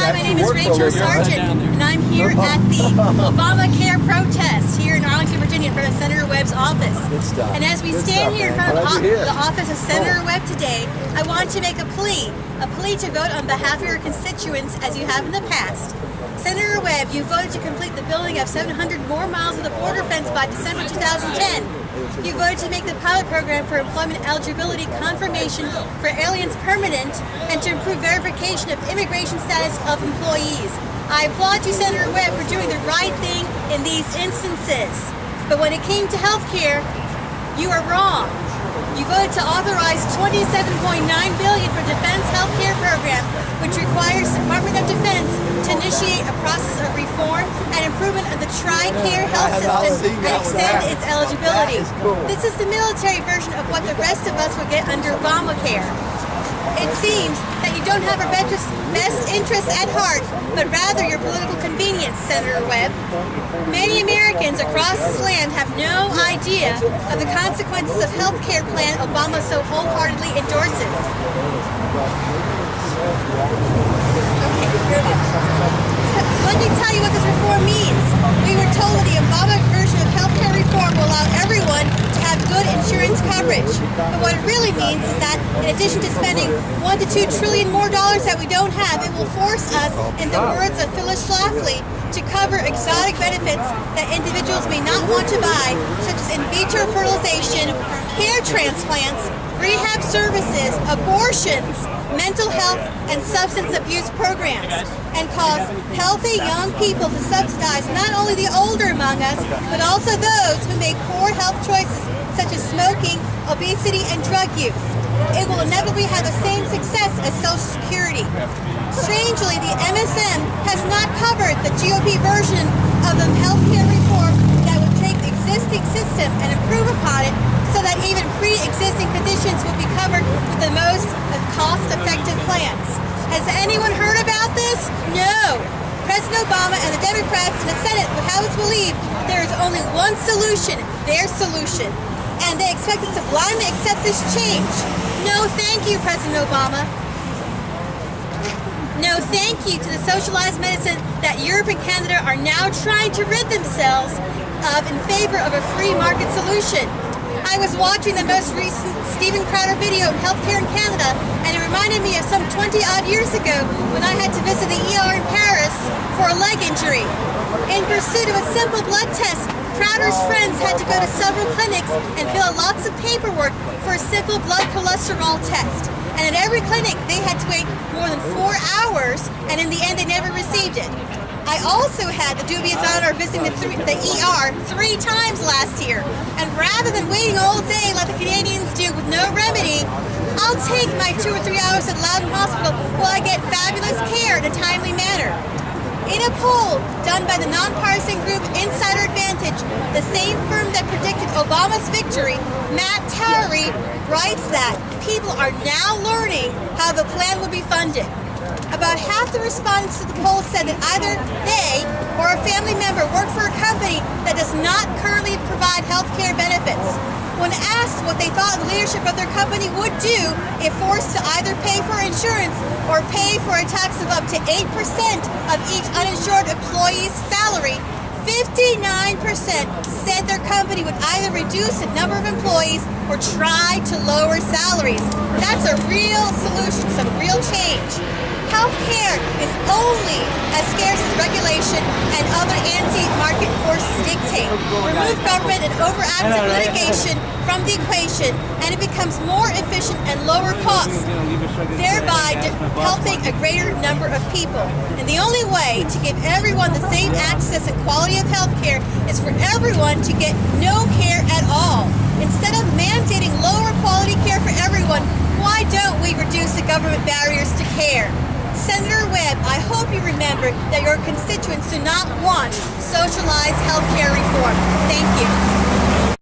Hi, my name is Rachel Sargent, and I'm here at the Obamacare protest here in Arlington, Virginia, in front of Senator Webb's office. And as we stand here in front of the office of Senator Webb today, I want to make a plea to vote on behalf of your constituents as you have in the past. Senator Webb, you voted to complete the building of 700 more miles of the border fence by December 2010. You voted to make the pilot program for employment eligibility confirmation for aliens permanent and to improve verification of immigration status of employees. I applaud you, Senator Webb, for doing the right thing in these instances. But when it came to health care, you are wrong. You voted to authorize $27.9 billion for Defense Health Care Program, which requires the Department of Defense to initiate a process of reform and improvement of the TRICARE health system and extend its eligibility. This is the military version of what the rest of us would get under Obamacare. It seems that you don't have our best interests at heart, but rather your political convenience, Senator Webb. Many Americans across this land have no idea of the consequences of health care plan Obama so wholeheartedly endorses. Okay, good. So let me tell you what this reform means. We were told that the Obama version of health care reform will allow everyone to have good insurance coverage. But what it really means is that in addition to spending $1 to $2 trillion more that we don't have, it will force us, in the words of Phyllis Schlafly, to cover exotic benefits that individuals may not want to buy, such as in vitro fertilization, hair transplants, rehab services, abortions, mental health, and substance abuse programs, and cause healthy young people to subsidize not only the older among us, but also those who make poor health choices such as smoking, obesity, and drug use. It will inevitably have the same success as Social Security. Strangely, the MSM has not covered the GOP version of the healthcare reform that would take the existing system and improve upon it so that even pre-existing conditions will be covered with the most cost-effective plans. Has anyone heard about this? No. President Obama and the Democrats in the Senate would have us believe there is only one solution, their solution. And they expect us to blindly accept this change. No thank you, President Obama. No thank you to the socialized medicine that Europe and Canada are now trying to rid themselves of in favor of a free market solution. I was watching the most recent Stephen Crowder video of healthcare in Canada, and it reminded me of some 20-odd years ago when I had to visit the ER in Paris for a leg injury. In pursuit of a simple blood test, Crowder's friends had to go to several clinics and fill out lots of paperwork for a simple blood cholesterol test. And at every clinic, they had to wait more than 4 hours, and in the end, they never received it. I also had the dubious honor of visiting the ER 3 times last year. And rather than waiting all day like the Canadians do with no remedy, I'll take my 2 or 3 hours at Loudon Hospital while I get fabulous care in a timely manner. In a poll done by the nonpartisan group Insider Advantage, the same firm that predicted Obama's victory, Matt Towery, writes that people are now learning how the plan will be funded. About half the respondents to the poll said that either they or a family member work for a company that does not currently provide health care benefits. When asked what they thought the leadership of their company would do if forced to either pay for insurance or pay for a tax of up to 8% of each uninsured employee's salary, 59% said their company would either reduce the number of employees or try to lower salaries. That's a real solution, some real change. Healthcare is only as scarce as regulation and other anti-market forces dictate. Remove government and overactive litigation from the equation, and it becomes more efficient and lower cost, thereby helping a greater number of people. And the only way to give everyone the same access and quality of healthcare is for everyone to get no care at all. Instead of mandating lower quality care for everyone, why don't we reduce the government barriers to care? Senator Webb, I hope you remember that your constituents do not want socialized health care reform. Thank you.